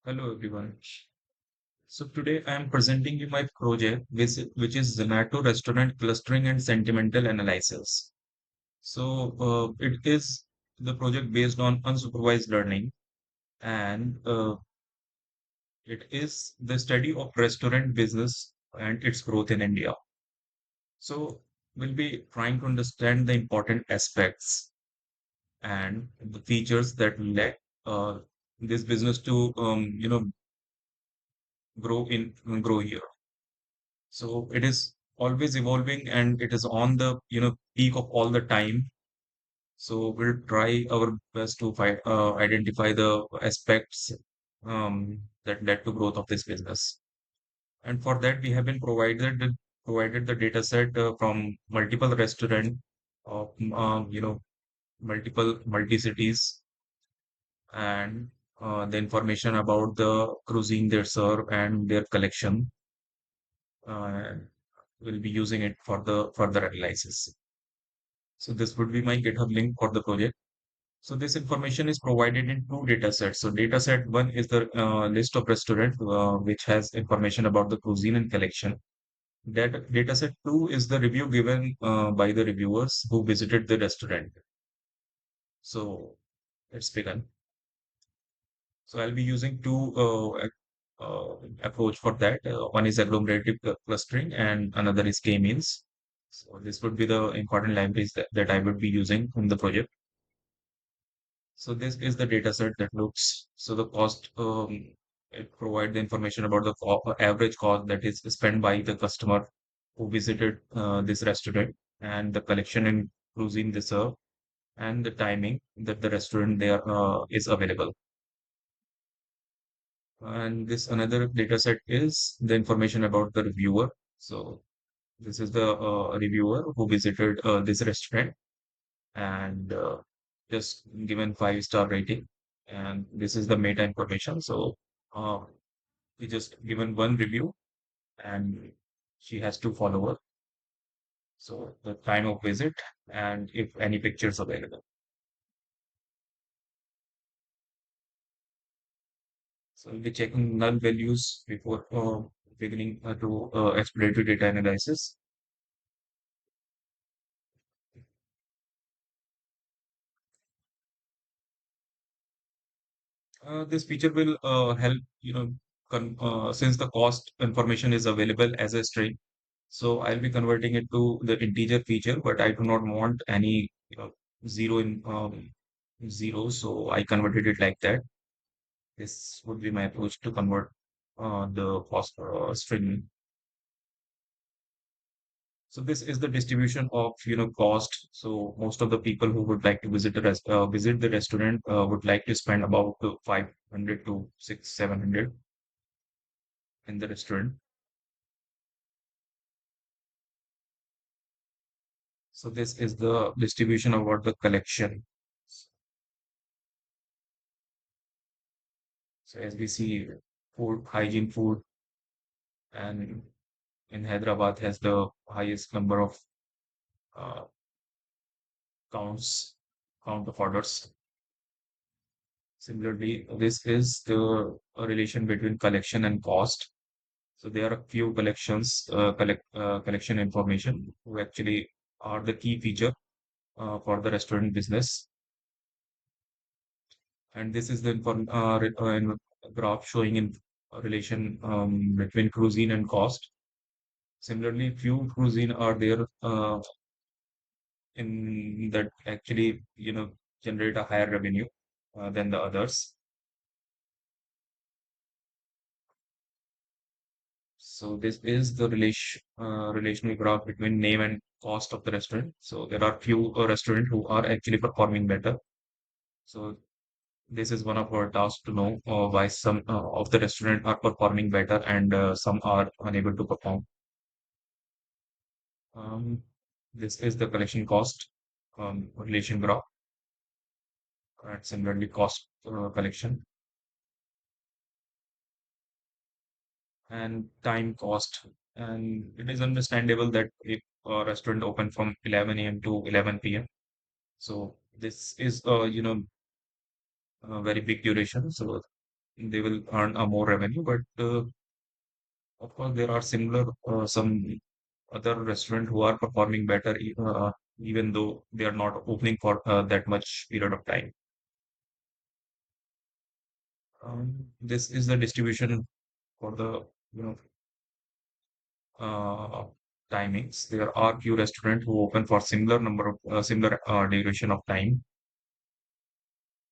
Hello everyone. So today I am presenting you my project which is Zomato restaurant clustering and sentimental analysis. It is the project based on unsupervised learning and it is the study of restaurant business and its growth in India. So we'll be trying to understand the important aspects and the features that led uh, this business to grow here. So it is always evolving and it is on the peak of all the time. So we'll try our best to identify the aspects that led to growth of this business. And for that, we have been provided the data set from multiple restaurant of multiple multi cities and the information about the cuisine they serve and their collection. And we'll be using it for the further analysis. So this would be my GitHub link for the project. So this information is provided in two data sets. So data set one is the list of restaurants, which has information about the cuisine and collection. That data set two is the review given by the reviewers who visited the restaurant. So let's begin. So I'll be using two approach for that. One is agglomerative clustering and another is k-means. So this would be the important libraries that I would be using in the project. So this is the data set that looks, so the cost, it provide the information about the average cost that is spent by the customer who visited this restaurant and the collection and cuisine they serve and the timing that the restaurant there is available. And this another data set is the information about the reviewer. So this is the reviewer who visited this restaurant and just given 5-star rating. And this is the meta information. So uh, we just given one review and she has two follower. So the time of visit and if any pictures available. So we'll be checking null values before beginning to exploratory data analysis. This feature will help, since the cost information is available as a string. So I'll be converting it to the integer feature, but I do not want any zero in zero. So I converted it like that. This would be my approach to convert the cost string. So this is the distribution of cost. So most of the people who would like to visit the restaurant would like to spend about 500 to 700 in the restaurant. So this is the distribution about the collection. So as we see, food hygiene food and in Hyderabad has the highest number of uh, counts count of orders. Similarly, this is the relation between collection and cost. So there are a few collection information who actually are the key feature for the restaurant business. And this is the graph showing in relation between cuisine and cost. Similarly, few cuisine are there in that actually generate a higher revenue than the others. So this is the relational graph between name and cost of the restaurant. So there are few restaurants who are actually performing better. So this is one of our tasks to know why some of the restaurant are performing better and some are unable to perform. Um, this is the collection cost relation graph and similarly cost collection and time cost. And it is understandable that if a restaurant open from 11 a.m. to 11 p.m. So this is a very big duration. So they will earn a more revenue. But of course, there are similar some other restaurant who are performing better, even though they are not opening for that much period of time. This is the distribution for the you know uh, timings. There are few restaurants who open for similar duration of time.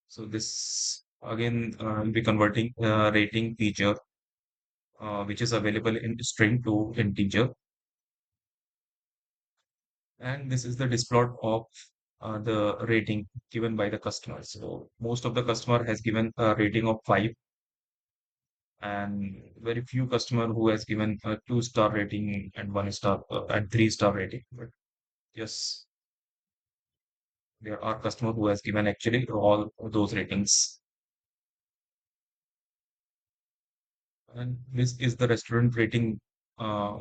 So this again will be converting rating feature which is available in string to integer, and this is the displot of the rating given by the customer. So most of the customer has given a rating of 5, and very few customer who has given a 2-star rating and 1 star and 3-star rating. But yes, there are customer who has given actually all those ratings. And this is the restaurant rating uh,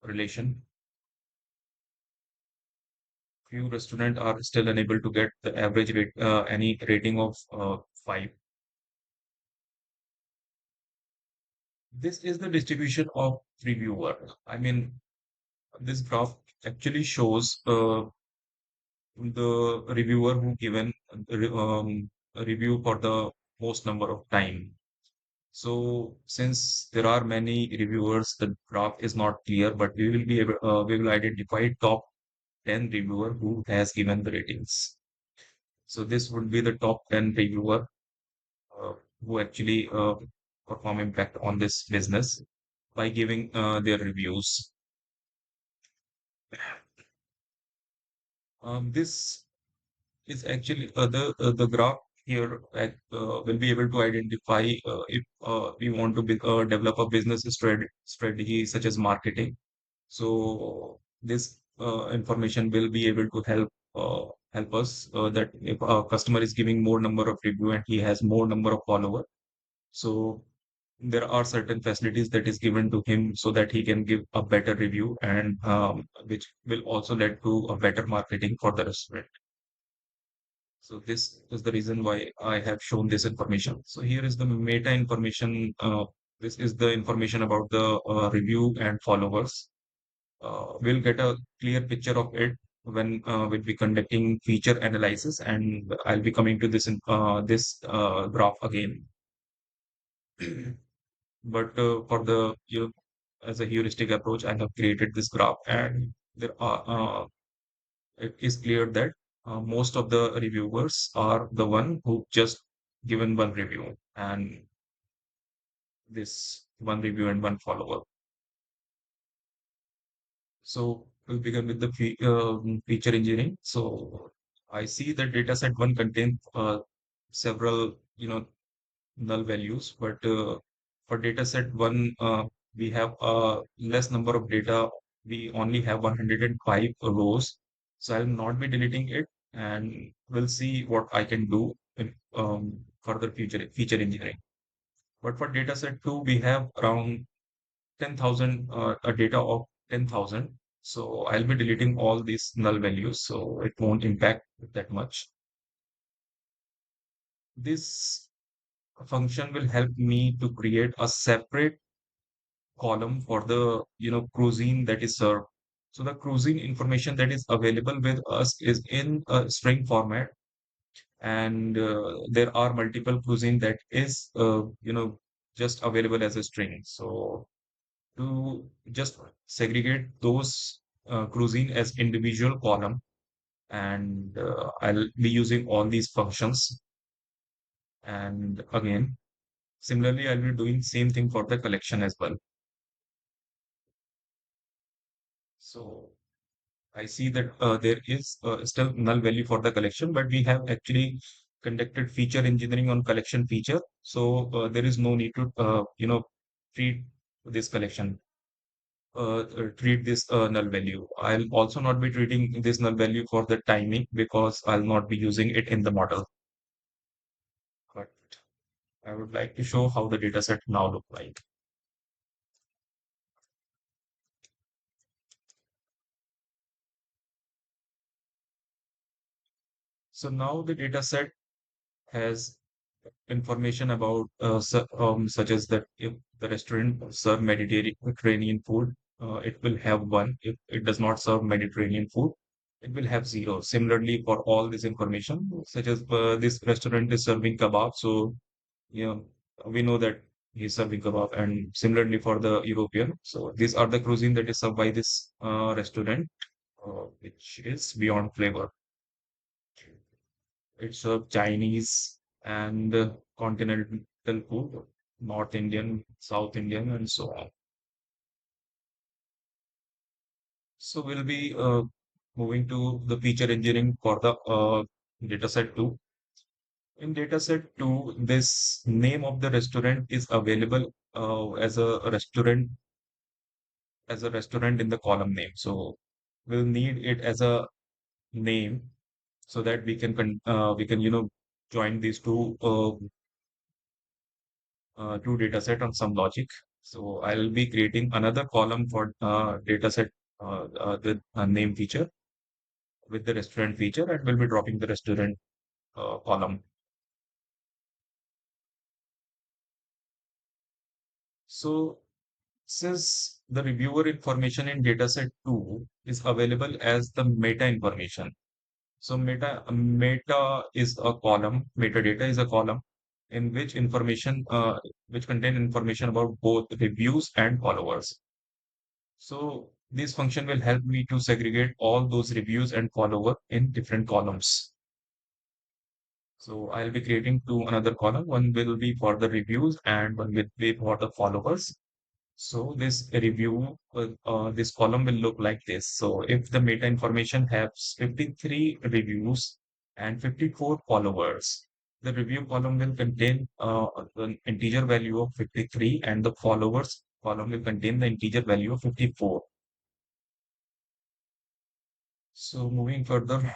relation. Few restaurants are still unable to get the average rate, any rating of 5. This is the distribution of reviewer. I mean, this graph actually shows the reviewer who given a review for the most number of time. So since there are many reviewers, the graph is not clear, but we will identify top 10 reviewer who has given the ratings. So this would be the top 10 reviewer uh, who actually perform impact on this business by giving their reviews. This is actually the graph here will be able to identify if we want to develop a business strategy such as marketing. So this information will be able to help us that if a customer is giving more number of review and he has more number of follower, so there are certain facilities that is given to him so that he can give a better review, and which will also lead to a better marketing for the restaurant. So this is the reason why I have shown this information. So here is the meta information. This is the information about the review and followers. We'll get a clear picture of it when we'll be conducting feature analysis, and I'll be coming to this graph again. But for the as a heuristic approach, I have created this graph, and there are it is clear that most of the reviewers are the one who just given one review, and this one review and one follower. So we'll begin with the feature engineering. So I see that data set one contains several null values, but for data set one we have a less number of data. We only have 105 rows, so I'll not be deleting it, and we'll see what I can do in further future feature engineering. But for data set 2, we have around 10,000, a data of 10,000. So I'll be deleting all these null values, so it won't impact that much. This function will help me to create a separate column for the cuisine that is served. So the cuisine information that is available with us is in a string format, and there are multiple cuisine that is just available as a string. So to just segregate those cuisine as individual column, and I'll be using all these functions. And again, similarly, I'll be doing same thing for the collection as well. So I see that there is still null value for the collection, but we have actually conducted feature engineering on collection feature. So there is no need to, treat this collection, treat this null value. I'll also not be treating this null value for the timing because I'll not be using it in the model. But I would like to show how the data set now look like. So now the data set has information about such as that if the restaurant serve Mediterranean food, it will have one. If it does not serve Mediterranean food, it will have zero. Similarly, for all this information, such as this restaurant is serving kebab, so yeah, we know that he's serving kebab. And similarly for the European, so these are the cuisine that is served by this restaurant, which is beyond flavor. It's Chinese and continental food, North Indian, South Indian, and so on. So we'll be moving to the feature engineering for the dataset 2. In dataset 2, this name of the restaurant is available as a restaurant in the column name. So we'll need it as a name so that we can join these two data set on some logic. So I'll be creating another column for data set with a name feature with the restaurant feature, and we'll be dropping the restaurant column. So since the reviewer information in dataset 2 is available as the meta information. So meta is a column, metadata is a column in which contain information about both reviews and followers. So this function will help me to segregate all those reviews and follower in different columns. So I'll be creating two another column. One will be for the reviews and one will be for the followers. So this column will look like this. So if the meta information has 53 reviews and 54 followers, the review column will contain an integer value of 53 and the followers column will contain the integer value of 54. So moving further,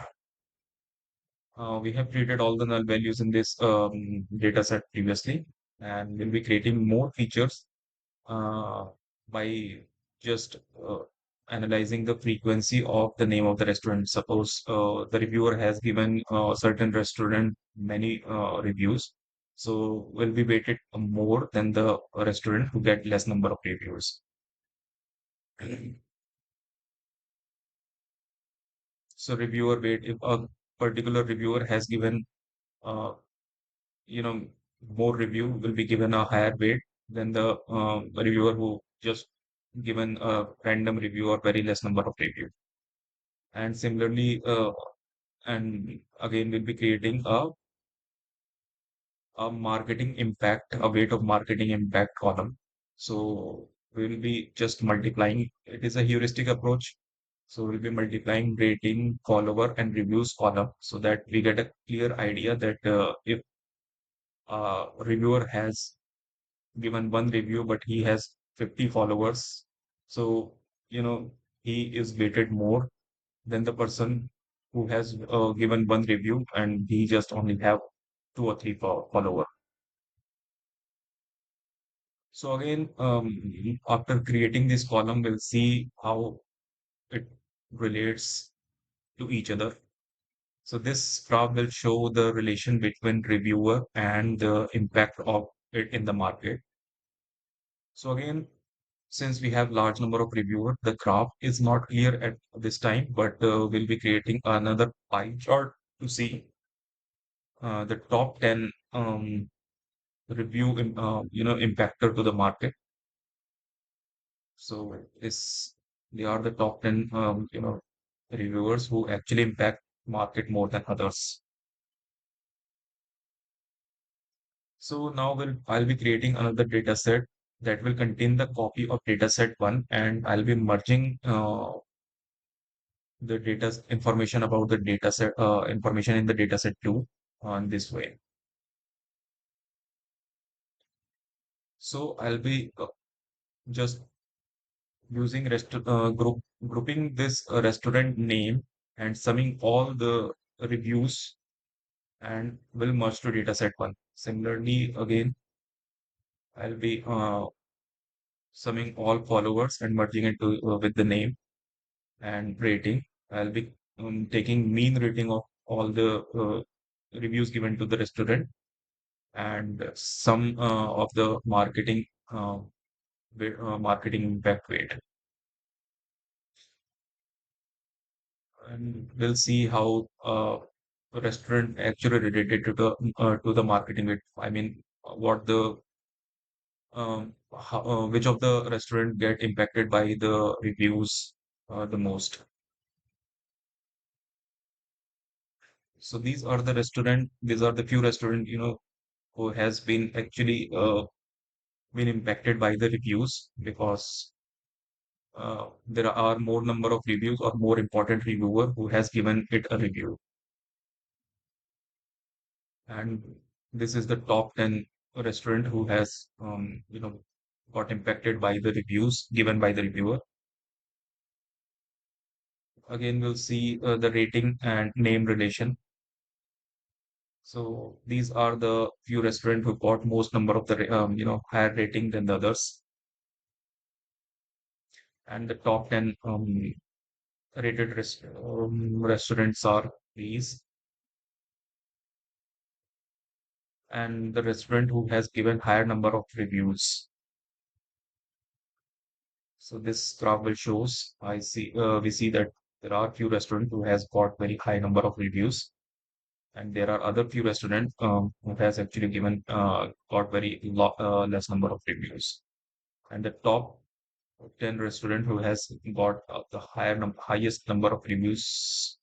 we have created all the null values in this data set previously, and we'll be creating more features by just analyzing the frequency of the name of the restaurant. Suppose the reviewer has given a certain restaurant many reviews, so will be weighted more than the restaurant who get less number of reviews. So reviewer weight, if a particular reviewer has given uh, you know, more review will be given a higher weight than the reviewer who just given a random review or very less number of review. And similarly, and again, we'll be creating a marketing impact, a weight of marketing impact column. So we'll be just multiplying. It is a heuristic approach. So we'll be multiplying rating, follower, and reviews column so that we get a clear idea that if a reviewer has given one review, but he has 50 followers. So, he is weighted more than the person who has given one review and he just only have two or three follower. So again, after creating this column, we'll see how it relates to each other. So this graph will show the relation between reviewer and the impact of it in the market. So again, since we have large number of reviewers, the graph is not clear at this time, but we'll be creating another pie chart to see the top 10 impactor to the market. So they are the top 10 reviewers who actually impact market more than others. So now I'll be creating another data set that will contain the copy of data set 1, and I'll be merging the data information about the data set information in the data set 2 on this way. So I'll be just using grouping this restaurant name and summing all the reviews and will merge to data set 1. Similarly, again, I'll be summing all followers and merging it with the name and rating. I'll be taking mean rating of all the reviews given to the restaurant and some of the marketing impact weight. And we'll see how a restaurant actually related to the marketing weight. I mean, what the which of the restaurant get impacted by the reviews the most. So these are the few restaurant, who has been actually been impacted by the reviews because there are more number of reviews or more important reviewer who has given it a review. And this is the top 10 restaurant who has, got impacted by the reviews given by the reviewer. Again, we'll see the rating and name relation. So these are the few restaurant who got most number of the, higher rating than the others. And the top 10 rated restaurants are these. And the restaurant who has given higher number of reviews. So this graph will shows, we see that there are few restaurants who has got very high number of reviews, and there are other few restaurants who has actually given got very less number of reviews. And the top 10 restaurant who has got the highest number of reviews.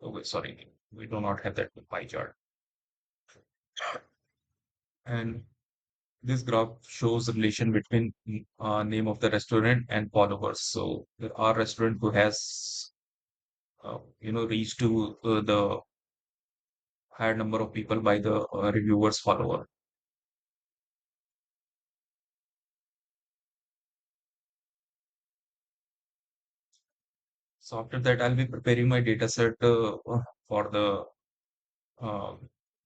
Oh, wait, sorry, we do not have that pie chart. And this graph shows the relation between name of the restaurant and followers. So there are restaurant who has reached to the higher number of people by the reviewers follower. So after that, I'll be preparing my data set for the uh,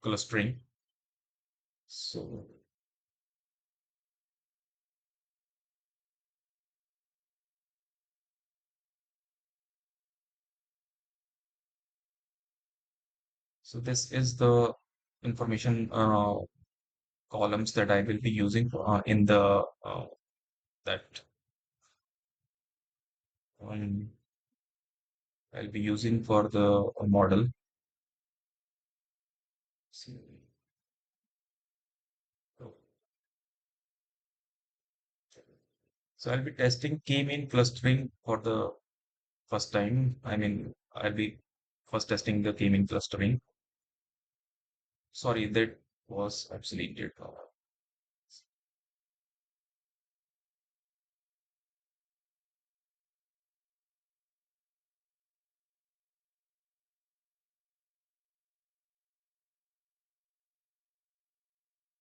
clustering. So so this is the information columns that I will be using in the that um, I'll be using for the model. So so I'll be testing k-mean clustering for the first time. I mean, I'll be first testing the k-mean clustering. Sorry, that was obsoleted.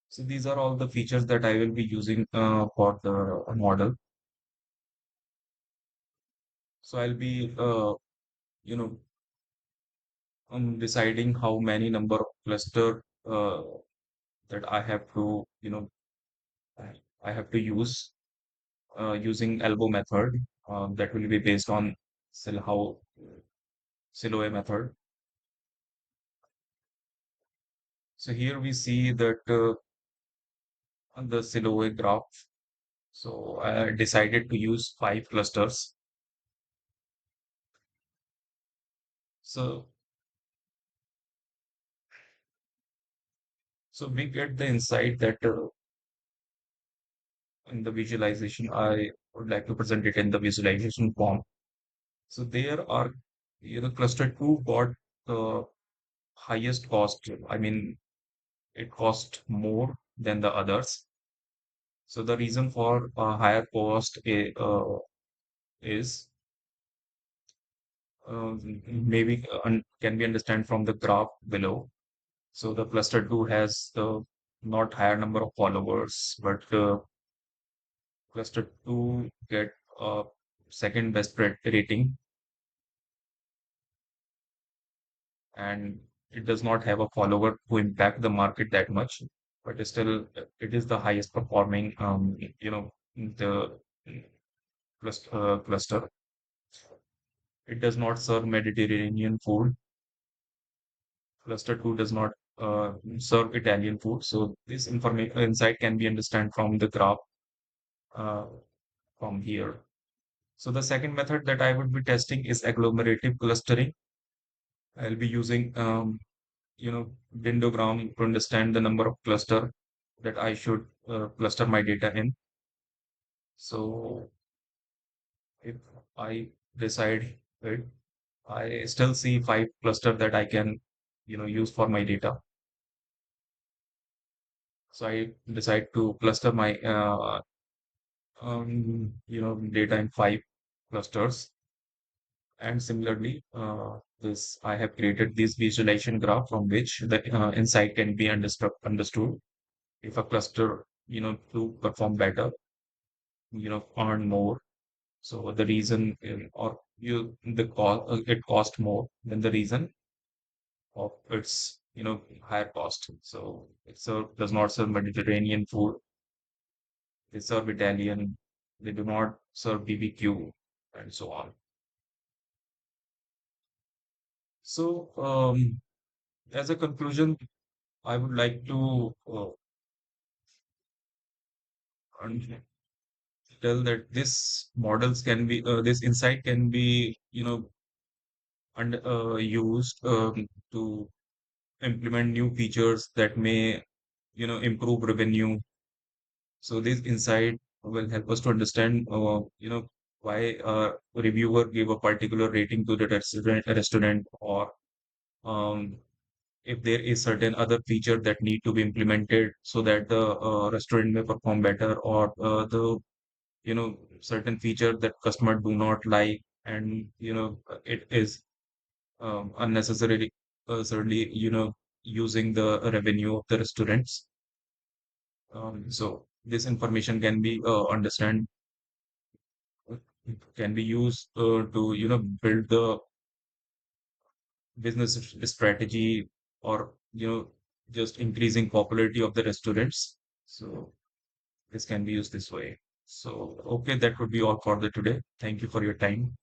So these are all the features that I will be using for the model. So I'll be, you know, deciding how many number of cluster that I have to, I I have to use using elbow method. That will be based on how Siloe method. So here we see that on the Siloe graph. So I decided to use 5 clusters. So so we get the insight that in the visualization, I would like to present it in the visualization form. So there are, cluster two got the highest cost. I mean, it cost more than the others. So the reason for higher cost is maybe can be understand from the graph below. So the cluster two has the not higher number of followers, but cluster two get second best rating, and it does not have a follower to impact the market that much, but still it is the highest performing, the cluster. It does not serve Mediterranean food. Cluster 2 does not serve Italian food. So this information insight can be understand from the graph uh, from here. So the second method that I would be testing is agglomerative clustering. I'll be using dendrogram to understand the number of cluster that I should cluster my data in. So if I decide it, I still see five cluster that I can use for my data. So I decide to cluster my data in five clusters. And similarly, this I have created this visualization graph from which the insight can be understood. If a cluster, to perform better, earn more. So the reason or you the cost it cost more than the reason of its higher cost. So does not serve Mediterranean food. They serve Italian. They do not serve BBQ and so on. So as a conclusion, I would like to un- tell that this insight can be used to implement new features that may improve revenue. So this insight will help us to understand why a reviewer gave a particular rating to the restaurant, or um, if there is certain other feature that need to be implemented so that the restaurant may perform better, or the certain feature that customer do not like, and it is unnecessarily certainly using the revenue of the restaurants. So this information can be understand can be used to build the business strategy, or just increasing popularity of the restaurants. So this can be used this way. So okay, that would be all for the today. Thank you for your time.